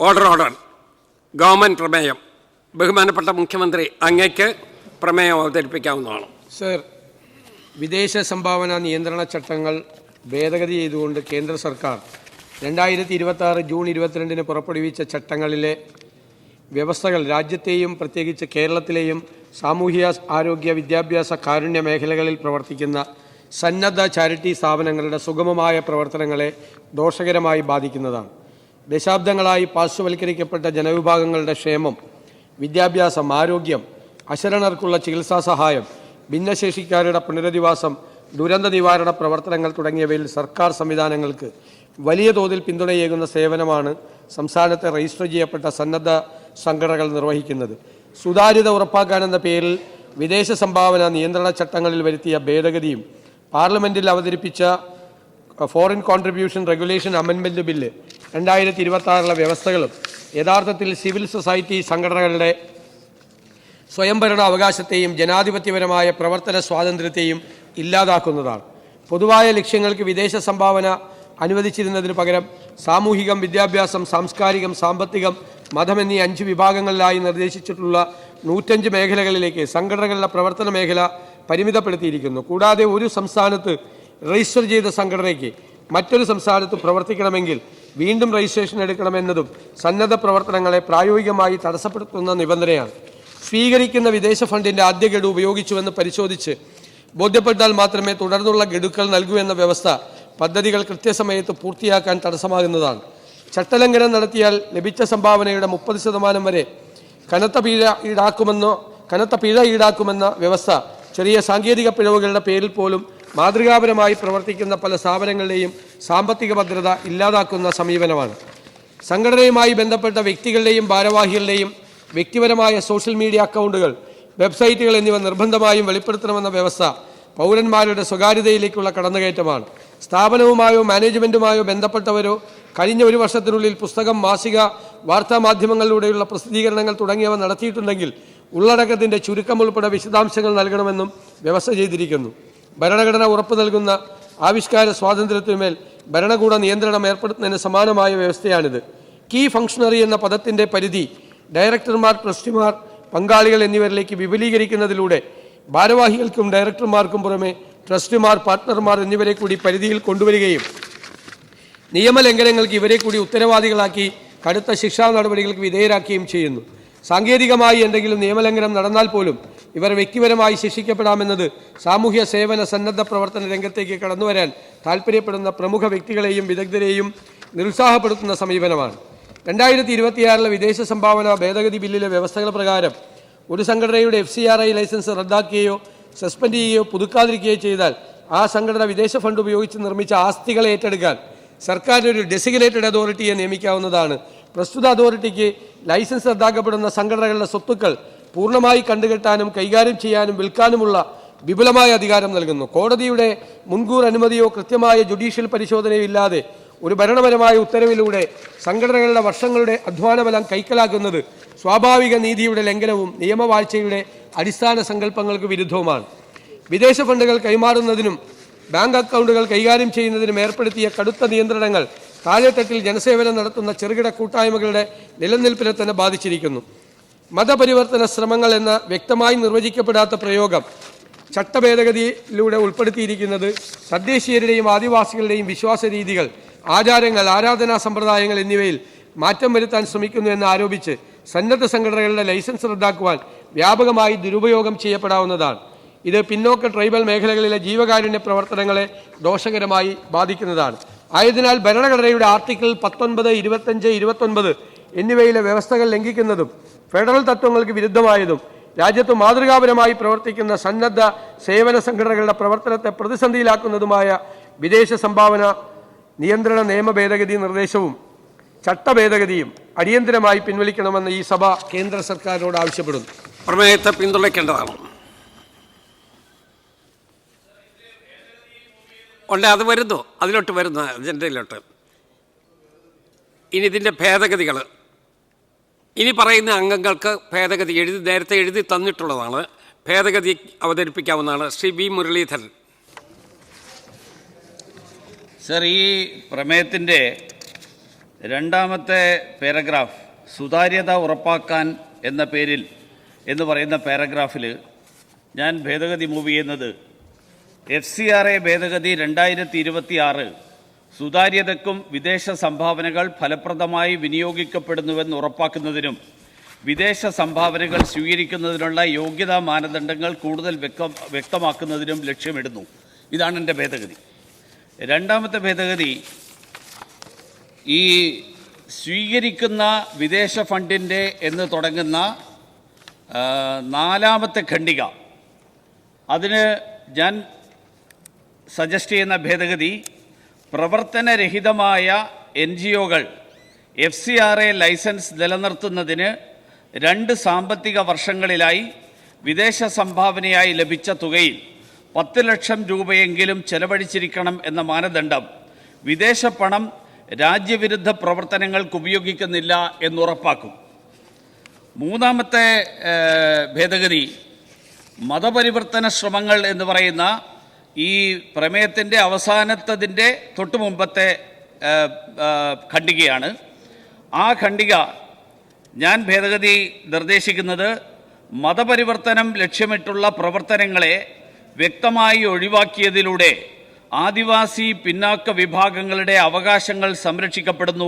Order. Government പ്രമേയം. ബഹുമാനപ്പെട്ട മുഖ്യമന്ത്രി, അങ്ങയ്ക്ക് പ്രമേയം അവതരിപ്പിക്കാവുന്നതാണ്. സർ, വിദേശ സംഭാവന നിയന്ത്രണ ചട്ടങ്ങൾ ഭേദഗതി ചെയ്തുകൊണ്ട് കേന്ദ്ര സർക്കാർ 2026 ജൂൺ 22 പുറപ്പെടുവിച്ച ചട്ടങ്ങളിലെ വ്യവസ്ഥകൾ രാജ്യത്തെയും പ്രത്യേകിച്ച് കേരളത്തിലെയും സാമൂഹ്യ ആരോഗ്യ വിദ്യാഭ്യാസ കാരുണ്യ മേഖലകളിൽ പ്രവർത്തിക്കുന്ന സന്നദ്ധ ചാരിറ്റി സ്ഥാപനങ്ങളുടെ സുഗമമായ പ്രവർത്തനങ്ങളെ ദോഷകരമായി ബാധിക്കുന്നതാണ്. ദശാബ്ദങ്ങളായി പാർശ്വവൽക്കരിക്കപ്പെട്ട ജനവിഭാഗങ്ങളുടെ ക്ഷേമം, വിദ്യാഭ്യാസം, ആരോഗ്യം, അശരണർക്കുള്ള ചികിത്സാ സഹായം, ഭിന്നശേഷിക്കാരുടെ പുനരധിവാസം, ദുരന്ത നിവാരണ പ്രവർത്തനങ്ങൾ തുടങ്ങിയവയിൽ സർക്കാർ സംവിധാനങ്ങൾക്ക് വലിയ തോതിൽ പിന്തുണയേകുന്ന സേവനമാണ് സംസ്ഥാനത്തെ രജിസ്റ്റർ ചെയ്യപ്പെട്ട സന്നദ്ധ സംഘടനകൾ നിർവഹിക്കുന്നത്. സുതാര്യത ഉറപ്പാക്കാനെന്ന പേരിൽ വിദേശ സംഭാവന നിയന്ത്രണ ചട്ടങ്ങളിൽ വരുത്തിയ ഭേദഗതിയും പാർലമെൻറ്റിൽ അവതരിപ്പിച്ച foreign contribution regulation amendment bill 2026 വ്യവസ്ഥകളും യഥാർത്ഥത്തിൽ സിവിൽ സൊസൈറ്റി സംഘടനകളുടെ സ്വയംഭരണ അവകാശത്തെയും ജനാധിപത്യപരമായ പ്രവർത്തന സ്വാതന്ത്ര്യത്തെയും ഇല്ലാതാക്കുന്നതാണ്. പൊതുവായ ലക്ഷ്യങ്ങൾക്ക് വിദേശ സംഭാവന അനുവദിച്ചിരുന്നതിന് പകരം സാമൂഹികം, വിദ്യാഭ്യാസം, സാംസ്കാരികം, സാമ്പത്തികം, മതം എന്നീ 5 വിഭാഗങ്ങളിലായി നിർദ്ദേശിച്ചിട്ടുള്ള 105 മേഖലകളിലേക്ക് സംഘടനകളുടെ പ്രവർത്തന മേഖല പരിമിതപ്പെടുത്തിയിരിക്കുന്നു. കൂടാതെ ഒരു സംസ്ഥാനത്ത് രജിസ്റ്റർ ചെയ്ത സംഘടനയ്ക്ക് മറ്റൊരു സംസ്ഥാനത്ത് പ്രവർത്തിക്കണമെങ്കിൽ വീണ്ടും രജിസ്ട്രേഷൻ എടുക്കണമെന്നതും സന്നദ്ധ പ്രവർത്തനങ്ങളെ പ്രായോഗികമായി തടസ്സപ്പെടുത്തുന്ന നിബന്ധനയാണ്. സ്വീകരിക്കുന്ന വിദേശ ഫണ്ടിൻ്റെ ആദ്യ ഗഡു ഉപയോഗിച്ചുവെന്ന് പരിശോധിച്ച് ബോധ്യപ്പെട്ടാൽ മാത്രമേ തുടർന്നുള്ള ഗഡുക്കൾ നൽകൂ എന്ന വ്യവസ്ഥ പദ്ധതികൾ കൃത്യസമയത്ത് പൂർത്തിയാക്കാൻ തടസ്സമാകുന്നതാണ്. ചട്ടലംഘനം നടത്തിയാൽ ലഭിച്ച സംഭാവനയുടെ 30% വരെ കനത്ത പിഴ ഈടാക്കുമെന്ന വ്യവസ്ഥ ചെറിയ സാങ്കേതിക പിഴവുകളുടെ പേരിൽ പോലും മാതൃകാപരമായി പ്രവർത്തിക്കുന്ന പല സ്ഥാപനങ്ങളുടെയും സാമ്പത്തിക ഭദ്രത ഇല്ലാതാക്കുന്ന സമീപനമാണ്. സംഘടനയുമായി ബന്ധപ്പെട്ട വ്യക്തികളുടെയും ഭാരവാഹികളുടെയും വ്യക്തിപരമായ സോഷ്യൽ മീഡിയ അക്കൗണ്ടുകൾ, വെബ്സൈറ്റുകൾ എന്നിവ നിർബന്ധമായും വെളിപ്പെടുത്തണമെന്ന വ്യവസ്ഥ പൗരന്മാരുടെ സ്വകാര്യതയിലേക്കുള്ള കടന്നുകയറ്റമാണ്. സ്ഥാപനവുമായോ മാനേജ്മെൻറ്റുമായോ ബന്ധപ്പെട്ടവരോ കഴിഞ്ഞ ഒരു വർഷത്തിനുള്ളിൽ പുസ്തകം, മാസിക, വാർത്താമാധ്യമങ്ങളിലൂടെയുള്ള പ്രസിദ്ധീകരണങ്ങൾ തുടങ്ങിയവ നടത്തിയിട്ടുണ്ടെങ്കിൽ ഉള്ളടക്കത്തിൻ്റെ ചുരുക്കം ഉൾപ്പെടെ വിശദാംശങ്ങൾ നൽകണമെന്നും വ്യവസ്ഥ ചെയ്തിരിക്കുന്നു. ഭരണഘടന ഉറപ്പു നൽകുന്ന ആവിഷ്കാര സ്വാതന്ത്ര്യത്തിന്മേൽ ഭരണകൂട നിയന്ത്രണം ഏർപ്പെടുത്തുന്നതിന് സമാനമായ വ്യവസ്ഥയാണിത്. കീ ഫംഗ്ഷണറി എന്ന പദത്തിൻ്റെ പരിധി ഡയറക്ടർമാർ, ട്രസ്റ്റിമാർ, പങ്കാളികൾ എന്നിവരിലേക്ക് വിപുലീകരിക്കുന്നതിലൂടെ ഭാരവാഹികൾക്കും ഡയറക്ടർമാർക്കും പുറമെ ട്രസ്റ്റിമാർ, പാർട്ട്ണർമാർ എന്നിവരെ കൂടി പരിധിയിൽ കൊണ്ടുവരികയും നിയമലംഘനങ്ങൾക്ക് ഇവരെ കൂടി ഉത്തരവാദികളാക്കി കടുത്ത ശിക്ഷാ നടപടികൾക്ക് വിധേയരാക്കുകയും ചെയ്യുന്നു. സാങ്കേതികമായി എന്തെങ്കിലും നിയമലംഘനം നടന്നാൽ പോലും ഇവർ വ്യക്തിപരമായി ശിക്ഷിക്കപ്പെടാമെന്നത് സാമൂഹ്യ സേവന സന്നദ്ധ പ്രവർത്തന രംഗത്തേക്ക് കടന്നുവരാൻ താൽപ്പര്യപ്പെടുന്ന പ്രമുഖ വ്യക്തികളെയും വിദഗ്ധരെയും നിരുത്സാഹപ്പെടുത്തുന്ന സമീപനമാണ്. 2026 വിദേശ സംഭാവന ഭേദഗതി ബില്ലിലെ വ്യവസ്ഥകൾ പ്രകാരം ഒരു സംഘടനയുടെ FCRI ലൈസൻസ് റദ്ദാക്കുകയോ സസ്പെൻഡ് ചെയ്യുകയോ പുതുക്കാതിരിക്കുകയോ ചെയ്താൽ ആ സംഘടന വിദേശ ഫണ്ട് ഉപയോഗിച്ച് നിർമ്മിച്ച ആസ്തികളെ ഏറ്റെടുക്കാൻ സർക്കാരിന് ഒരു ഡെസിഗ്നേറ്റഡ് അതോറിറ്റിയെ നിയമിക്കാവുന്നതാണ്. പ്രസ്തുത അതോറിറ്റിക്ക് ലൈസൻസ് റദ്ദാക്കപ്പെടുന്ന സംഘടനകളുടെ സ്വത്തുക്കൾ പൂർണ്ണമായി കണ്ടുകെട്ടാനും കൈകാര്യം ചെയ്യാനും വിൽക്കാനുമുള്ള വിപുലമായ അധികാരം നൽകുന്നു. കോടതിയുടെ മുൻകൂർ അനുമതിയോ കൃത്യമായ ജുഡീഷ്യൽ പരിശോധനയോ ഇല്ലാതെ ഒരു ഭരണപരമായ ഉത്തരവിലൂടെ സംഘടനകളുടെ വർഷങ്ങളുടെ അധ്വാനബലം കൈക്കലാക്കുന്നത് സ്വാഭാവിക നീതിയുടെ ലംഘനവും നിയമവാഴ്ചയുടെ അടിസ്ഥാന സങ്കല്പങ്ങൾക്ക് വിരുദ്ധവുമാണ്. വിദേശ ഫണ്ടുകൾ കൈമാറുന്നതിനും ബാങ്ക് അക്കൗണ്ടുകൾ കൈകാര്യം ചെയ്യുന്നതിനും ഏർപ്പെടുത്തിയ കടുത്ത നിയന്ത്രണങ്ങൾ താഴെത്തട്ടിൽ ജനസേവനം നടത്തുന്ന ചെറുകിട കൂട്ടായ്മകളുടെ നിലനിൽപ്പിനെ തന്നെ ബാധിച്ചിരിക്കുന്നു. മതപരിവർത്തന ശ്രമങ്ങൾ എന്ന വ്യക്തമായി നിർവചിക്കപ്പെടാത്ത പ്രയോഗം ചട്ടഭേദഗതിയിലൂടെ ഉൾപ്പെടുത്തിയിരിക്കുന്നത് തദ്ദേശീയരുടെയും ആദിവാസികളുടെയും വിശ്വാസ രീതികൾ, ആചാരങ്ങൾ, ആരാധനാ സമ്പ്രദായങ്ങൾ എന്നിവയിൽ മാറ്റം വരുത്താൻ ശ്രമിക്കുന്നു എന്ന് ആരോപിച്ച് സന്നദ്ധ സംഘടനകളുടെ ലൈസൻസ് റദ്ദാക്കുവാൻ വ്യാപകമായി ദുരുപയോഗം ചെയ്യപ്പെടാവുന്നതാണ്. ഇത് പിന്നോക്ക ട്രൈബൽ മേഖലകളിലെ ജീവകാരുണ്യ പ്രവർത്തനങ്ങളെ ദോഷകരമായി ബാധിക്കുന്നതാണ്. ആയതിനാൽ ഭരണഘടനയുടെ ആർട്ടിക്കിൾ 19, 25, 29 എന്നിവയിലെ വ്യവസ്ഥകൾ ലംഘിക്കുന്നതും ഫെഡറൽ തത്വങ്ങൾക്ക് വിരുദ്ധമായതും രാജ്യത്ത് മാതൃകാപരമായി പ്രവർത്തിക്കുന്ന സന്നദ്ധ സേവന സംഘടനകളുടെ പ്രവർത്തനത്തെ പ്രതിസന്ധിയിലാക്കുന്നതുമായ വിദേശ സംഭാവന നിയന്ത്രണ നിയമ ഭേദഗതി നിർദ്ദേശവും ചട്ടഭേദഗതിയും അടിയന്തരമായി പിൻവലിക്കണമെന്ന് ഈ സഭ കേന്ദ്ര സർക്കാരിനോട് ആവശ്യപ്പെടുന്നു. പ്രമേയത്തെ പിന്തുണയ്ക്കേണ്ടതാണ്. ഉണ്ട്, അത് വരുന്നു, അതിലോട്ട് വരുന്നു, അജണ്ടയിലോട്ട്. ഇനി ഇതിൻ്റെ ഭേദഗതികൾ ഇനി പറയുന്ന അംഗങ്ങൾക്ക് ഭേദഗതി നേരത്തെ എഴുതി തന്നിട്ടുള്ളതാണ്. ഭേദഗതി അവതരിപ്പിക്കാവുന്നതാണ്. ശ്രീ വി മുരളീധരൻ. സർ, ഈ പ്രമേയത്തിൻ്റെ രണ്ടാമത്തെ പാരഗ്രാഫ് സുതാര്യത ഉറപ്പാക്കാൻ എന്ന പേരിൽ എന്ന് പറയുന്ന പാരഗ്രാഫിൽ ഞാൻ ഭേദഗതി മൂവ് ചെയ്യുന്നത് FCRA ഭേദഗതി 2026 സുതാര്യതയ്ക്കും വിദേശ സംഭാവനകൾ ഫലപ്രദമായി വിനിയോഗിക്കപ്പെടുന്നുവെന്ന് ഉറപ്പാക്കുന്നതിനും വിദേശ സംഭാവനകൾ സ്വീകരിക്കുന്നതിനുള്ള യോഗ്യതാ മാനദണ്ഡങ്ങൾ കൂടുതൽ വ്യക്തമാക്കുന്നതിനും ലക്ഷ്യമിടുന്നു. ഇതാണ് എൻ്റെ ഭേദഗതി. രണ്ടാമത്തെ ഭേദഗതി ഈ സ്വീകരിക്കുന്ന വിദേശ ഫണ്ടിൻ്റെ എന്ന് തുടങ്ങുന്ന നാലാമത്തെ ഖണ്ഡിക അതിന് ഞാൻ സജസ്റ്റ് ചെയ്യുന്ന ഭേദഗതി പ്രവർത്തനരഹിതമായ NGOകൾ FCRA ലൈസൻസ് നിലനിർത്തുന്നതിന് 2 സാമ്പത്തിക വർഷങ്ങളിലായി വിദേശ സംഭാവനയായി ലഭിച്ച തുകയിൽ 10 ലക്ഷം രൂപയെങ്കിലും ചെലവഴിച്ചിരിക്കണം എന്ന മാനദണ്ഡം വിദേശ പണം രാജ്യവിരുദ്ധ പ്രവർത്തനങ്ങൾക്ക് ഉപയോഗിക്കുന്നില്ല എന്നുറപ്പാക്കും. മൂന്നാമത്തെ ഭേദഗതി മതപരിവർത്തന ശ്രമങ്ങൾ എന്ന് പറയുന്ന ഈ പ്രമേയത്തിൻ്റെ അവസാനത്തതിൻ്റെ തൊട്ടു മുമ്പത്തെ ഖണ്ഡികയാണ്. ആ ഖണ്ഡിക ഞാൻ ഭേദഗതി നിർദ്ദേശിക്കുന്നത് മതപരിവർത്തനം ലക്ഷ്യമിട്ടുള്ള പ്രവർത്തനങ്ങളെ വ്യക്തമായി ഒഴിവാക്കിയതിലൂടെ ആദിവാസി പിന്നാക്ക വിഭാഗങ്ങളുടെ അവകാശങ്ങൾ സംരക്ഷിക്കപ്പെടുന്നു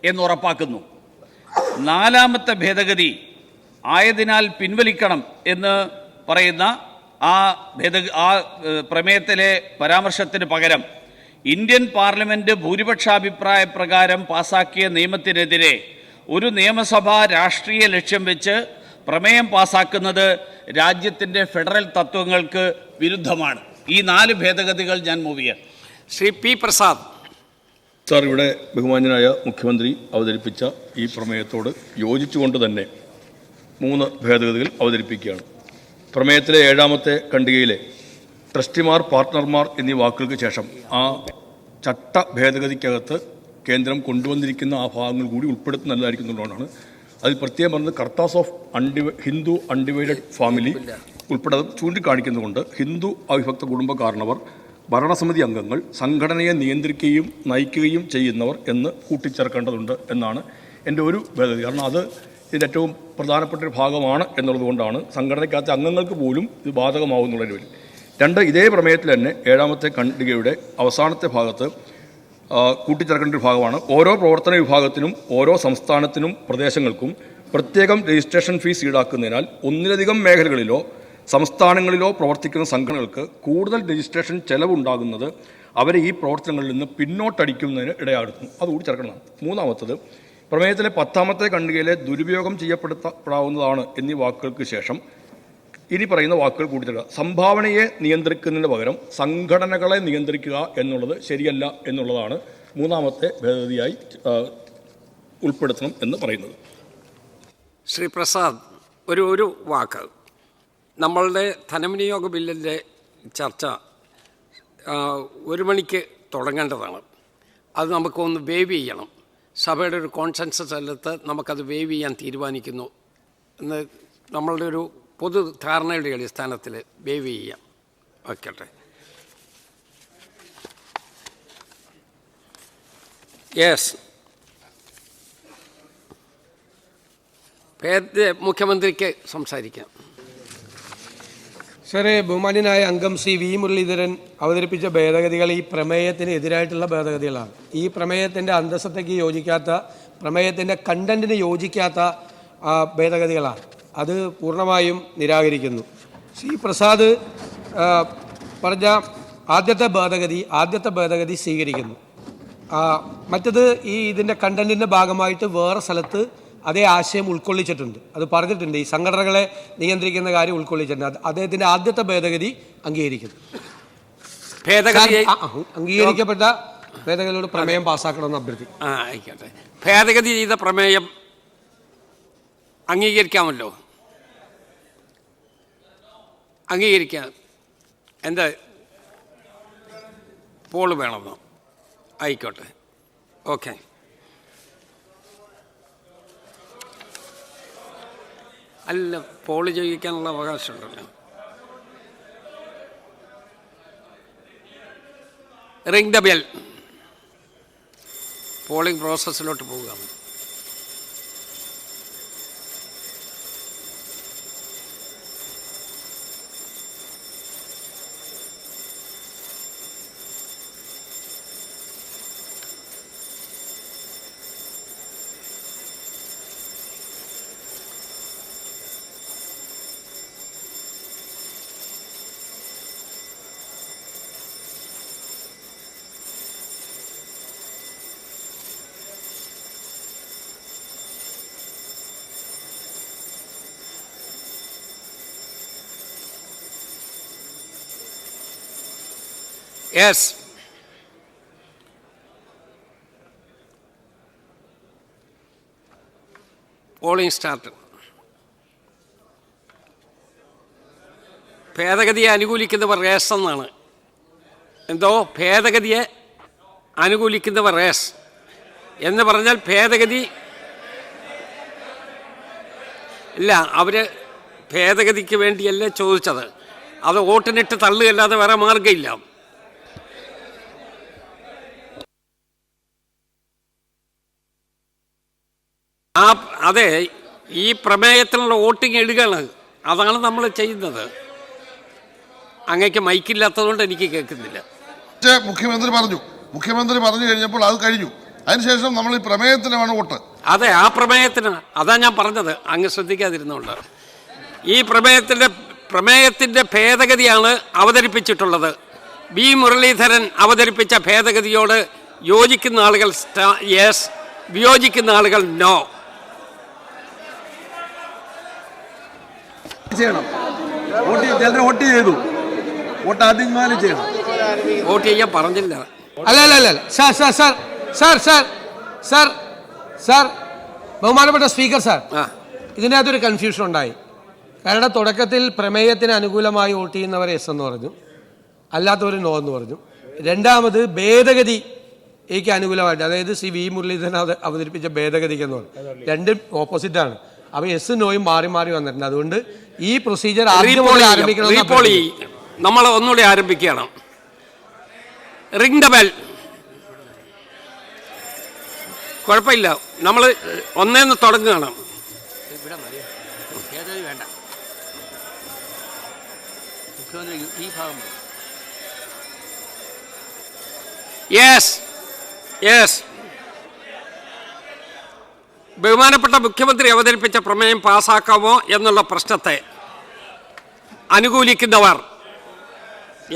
എന്നുറപ്പാക്കുന്നു. നാലാമത്തെ ഭേദഗതി ആയതിനാൽ പിൻവലിക്കണം എന്ന് പറയുന്ന ആ പ്രമേയത്തിലെ പരാമർശത്തിന് പകരം ഇന്ത്യൻ പാർലമെൻറ്റ് ഭൂരിപക്ഷാഭിപ്രായ പ്രകാരം പാസാക്കിയ നിയമത്തിനെതിരെ ഒരു നിയമസഭ രാഷ്ട്രീയ ലക്ഷ്യം വെച്ച് പ്രമേയം പാസാക്കുന്നത് രാജ്യത്തിൻ്റെ ഫെഡറൽ തത്വങ്ങൾക്ക് വിരുദ്ധമാണ്. ഈ 4 ഭേദഗതികൾ ഞാൻ മൂവ് ചെയ്യാം. ശ്രീ പി പ്രസാദ്. സാർ, ഇവിടെ ബഹുമാന്യനായ മുഖ്യമന്ത്രി അവതരിപ്പിച്ച ഈ പ്രമേയത്തോട് യോജിച്ചുകൊണ്ട് തന്നെ 3 ഭേദഗതികൾ അവതരിപ്പിക്കുകയാണ്. പ്രമേയത്തിലെ 7ാമത്തെ ഖണ്ഡികയിലെ ട്രസ്റ്റിമാർ, പാർട്ട്ണർമാർ എന്നീ വാക്കുകൾക്ക് ശേഷം ആ ചട്ട ഭേദഗതിക്കകത്ത് കേന്ദ്രം കൊണ്ടുവന്നിരിക്കുന്ന ആ ഭാഗങ്ങൾ കൂടി ഉൾപ്പെടുത്തുന്നതായിരിക്കുന്നതുകൊണ്ടാണ് അതിൽ പ്രത്യേകം പറഞ്ഞത് കർത്താസ് ഓഫ് ഹിന്ദു അൺഡിവൈഡഡ് ഫാമിലി ഉൾപ്പെടെ ചൂണ്ടിക്കാണിക്കുന്നതുകൊണ്ട് ഹിന്ദു അവിഭക്ത കുടുംബക്കാരണവർ, ഭരണസമിതി അംഗങ്ങൾ, സംഘടനയെ നിയന്ത്രിക്കുകയും നയിക്കുകയും ചെയ്യുന്നവർ എന്ന് കൂട്ടിച്ചേർക്കേണ്ടതുണ്ട് എന്നാണ് എൻ്റെ ഒരു ഭേദഗതി. കാരണം അത് ഇതിൻ്റെ ഏറ്റവും പ്രധാനപ്പെട്ടൊരു ഭാഗമാണ് എന്നുള്ളതുകൊണ്ടാണ് സംഘടനയ്ക്കകത്തെ അംഗങ്ങൾക്ക് പോലും ഇത് ബാധകമാവുന്നുള്ളതിന് വേണ്ടി. 2, ഇതേ പ്രമേയത്തിൽ തന്നെ 7ാമത്തെ ഖണ്ഡികയുടെ അവസാനത്തെ ഭാഗത്ത് കൂട്ടിച്ചേർക്കേണ്ട ഒരു ഭാഗമാണ് ഓരോ പ്രവർത്തന വിഭാഗത്തിനും ഓരോ സംസ്ഥാനത്തിനും പ്രദേശങ്ങൾക്കും പ്രത്യേകം രജിസ്ട്രേഷൻ ഫീസ് ഈടാക്കുന്നതിനാൽ ഒന്നിലധികം മേഖലകളിലോ സംസ്ഥാനങ്ങളിലോ പ്രവർത്തിക്കുന്ന സംഘടനകൾക്ക് കൂടുതൽ രജിസ്ട്രേഷൻ ചെലവുണ്ടാകുന്നത് അവരെ ഈ പ്രവർത്തനങ്ങളിൽ നിന്ന് പിന്നോട്ടടിക്കുന്നതിന് ഇടയാക്കുന്നു. അതുകൂടി ചേർക്കണം. 3ാമത്തത് പ്രമേയത്തിലെ 10ാമത്തെ ഖണ്ഡികയിലെ ദുരുപയോഗം ചെയ്യപ്പെടാവുന്നതാണ് എന്നീ വാക്കുകൾക്ക് ശേഷം ഇനി പറയുന്ന വാക്കുകൾ കൂടി ചേർക്കുക. സംഭാവനയെ നിയന്ത്രിക്കുന്നതിന് പകരം സംഘടനകളെ നിയന്ത്രിക്കുക എന്നുള്ളത് ശരിയല്ല എന്നുള്ളതാണ് 3ാമത്തെ ഭേദഗതിയായി ഉൾപ്പെടുത്തണം എന്ന് പറയുന്നത്. ശ്രീ പ്രസാദ്, ഒരു വാക്ക്. നമ്മളുടെ ധനവിനിയോഗ ബില്ലിൻ്റെ ചർച്ച 1 മണിക്ക് തുടങ്ങേണ്ടതാണ്. അത് നമുക്കൊന്ന് വേവ് ചെയ്യണം. സഭയുടെ ഒരു കോൺസെൻസസ് എടുത്ത് നമുക്കത് വേവ് ചെയ്യാൻ തീരുമാനിക്കുന്നു എന്ന് നമ്മളുടെ ഒരു പൊതു ധാരണയുടെ അടിസ്ഥാനത്തിൽ വേവ് ചെയ്യാം. വയ്ക്കട്ടെ. യെസ്, മുഖ്യമന്ത്രിക്ക് സംസാരിക്കാം. സാറേ, ബഹുമാന്യനായ അംഗം ശ്രീ വി മുരളീധരൻ അവതരിപ്പിച്ച ഭേദഗതികൾ ഈ പ്രമേയത്തിന് എതിരായിട്ടുള്ള ഭേദഗതികളാണ്. ഈ പ്രമേയത്തിൻ്റെ അന്തസ്സത്തേക്ക് യോജിക്കാത്ത, പ്രമേയത്തിൻ്റെ കണ്ടന്റിന് യോജിക്കാത്ത ഭേദഗതികളാണ്. അത് പൂർണ്ണമായും നിരാകരിക്കുന്നു. ശ്രീ പ്രസാദ് പറഞ്ഞ ആദ്യത്തെ ഭേദഗതി സ്വീകരിക്കുന്നു. മറ്റത് ഇതിൻ്റെ കണ്ടന്റിൻ്റെ ഭാഗമായിട്ട് വേറെ സ്ഥലത്ത് അതേ ആശയം ഉൾക്കൊള്ളിച്ചിട്ടുണ്ട്. അത് പറഞ്ഞിട്ടുണ്ട്. ഈ സംഘടനകളെ നിയന്ത്രിക്കുന്ന കാര്യം ഉൾക്കൊള്ളിച്ചിട്ടുണ്ട്. അദ്ദേഹത്തിൻ്റെ ആദ്യത്തെ ഭേദഗതി അംഗീകരിക്കുന്നു. അംഗീകരിക്കപ്പെട്ട ഭേദഗതിയോട് പ്രമേയം പാസ്സാക്കണമെന്ന് അഭ്യർത്ഥിക്കും. ആയിക്കോട്ടെ. ഭേദഗതി ചെയ്ത പ്രമേയം അംഗീകരിക്കാമല്ലോ. അംഗീകരിക്കാം. എന്താ പോള് വേണമെന്നോ? ആയിക്കോട്ടെ. ഓക്കെ. അല്ല, പോള് ചെയ്യിക്കാനുള്ള അവകാശമുണ്ടല്ലോ. Ring the bell. പോളിംഗ് പ്രോസസ്സിലോട്ട് പോവുക. Yes, polling start. ഭേദഗതിയെ അനുകൂലിക്കുന്നവർ റേസ് എന്നാണ്. എന്തോ ഭേദഗതിയെ അനുകൂലിക്കുന്നവർ റേസ് എന്ന് പറഞ്ഞാൽ ഭേദഗതി ഇല്ല, അവർ ഭേദഗതിക്ക് വേണ്ടിയല്ലേ ചോദിച്ചത്. അത് വോട്ടിനിട്ട് തള്ളുകയല്ലാതെ വേറെ മാർഗ്ഗമില്ല. അതെ, ഈ പ്രമേയത്തിനുള്ള വോട്ടിംഗ് ഇടുകയാണ്. അതാണ് നമ്മൾ ചെയ്യുന്നത്. അങ്ങേക്ക് മൈക്കില്ലാത്തതുകൊണ്ട് എനിക്ക് കേൾക്കുന്നില്ല. മുഖ്യമന്ത്രി പറഞ്ഞു കഴിഞ്ഞപ്പോൾ അത് കഴിഞ്ഞു. അതിനുശേഷം നമ്മൾ ഈ പ്രമേയത്തിനാണ് വോട്ട്. അതെ, ആ പ്രമേയത്തിന് അതാ ഞാൻ പറഞ്ഞത്, അങ്ങ് ശ്രദ്ധിക്കാതിരുന്നുകൊണ്ട്. ഈ പ്രമേയത്തിൻ്റെ ഭേദഗതിയാണ് അവതരിപ്പിച്ചിട്ടുള്ളത്. വി മുരളീധരൻ അവതരിപ്പിച്ച ഭേദഗതിയോട് യോജിക്കുന്ന ആളുകൾ യെസ്, വിയോജിക്കുന്ന ആളുകൾ നോ. ചെയ്യണം. വോട്ട് ചെയ്തു. വോട്ട് ആദ്യം ചെയ്യണം. വോട്ട് ചെയ്യാൻ പറഞ്ഞില്ല. അല്ല സാർ ബഹുമാനപ്പെട്ട സ്പീക്കർ സാർ, ഇതിനകത്തൊരു കൺഫ്യൂഷൻ ഉണ്ടായി. കാരണം തുടക്കത്തിൽ പ്രമേയത്തിന് അനുകൂലമായി വോട്ട് ചെയ്യുന്നവർ എസ് എന്ന് പറഞ്ഞു, അല്ലാത്തവർ നോ എന്ന് പറഞ്ഞു. രണ്ടാമത് ഭേദഗതിക്ക് അനുകൂലമായിട്ട്, അതായത് ശ്രീ വി മുരളീധരൻ അവതരിപ്പിച്ച ഭേദഗതിക്ക് എന്ന് പറഞ്ഞു. രണ്ടും ഓപ്പോസിറ്റാണ്. അപ്പോൾ എസ് നോയും മാറി മാറി വന്നിട്ടുണ്ട്. അതുകൊണ്ട് ഈ പ്രൊസീജിയർ നമ്മൾ ഒന്നുകൂടി ആരംഭിക്കണം. Ring the bell. കുഴപ്പമില്ല, നമ്മൾ ഒന്നേന്ന് തുടങ്ങുകയാണ്. യെസ് യെസ്, ബഹുമാനപ്പെട്ട മുഖ്യമന്ത്രി അവതരിപ്പിച്ച പ്രമേയം പാസ്സാക്കാമോ എന്നുള്ള പ്രശ്നത്തെ അനുകൂലിക്കുന്നവർ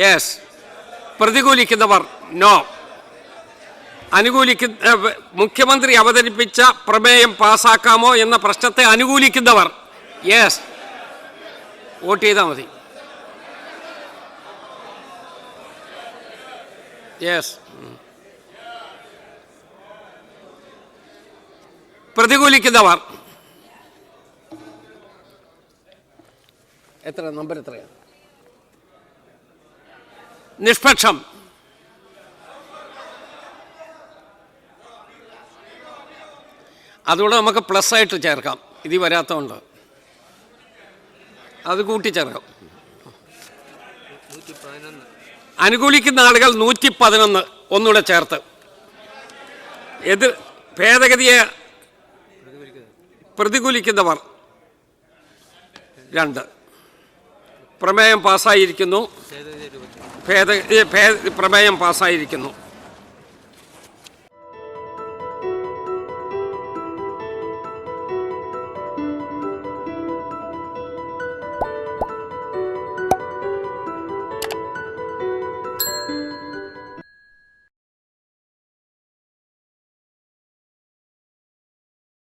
യെസ്, പ്രതികൂലിക്കുന്നവർ നോ. മുഖ്യമന്ത്രി അവതരിപ്പിച്ച പ്രമേയം പാസ്സാക്കാമോ എന്ന പ്രശ്നത്തെ അനുകൂലിക്കുന്നവർ യെസ്, വോട്ട് ചെയ്താൽ മതി. യെസ്, പ്രതികൂലിക്കുന്നവർ എത്ര നമ്പർ എത്രയാണ്? നിഷ്പക്ഷം. അതുകൂടെ നമുക്ക് പ്ലസ് ആയിട്ട് ചേർക്കാം, ഇതിൽ വരാത്തതുകൊണ്ട് അത് കൂട്ടിച്ചേർക്കാം. അനുകൂലിക്കുന്ന ആളുകൾ 111, ഒന്നുകൂടെ ചേർത്ത്. ഭേദഗതിയെ പ്രതികൂലിക്കുന്നവർ 2. പ്രമേയം പാസ്സായിരിക്കുന്നു. പ്രമേയം പാസ്സായിരിക്കുന്നു.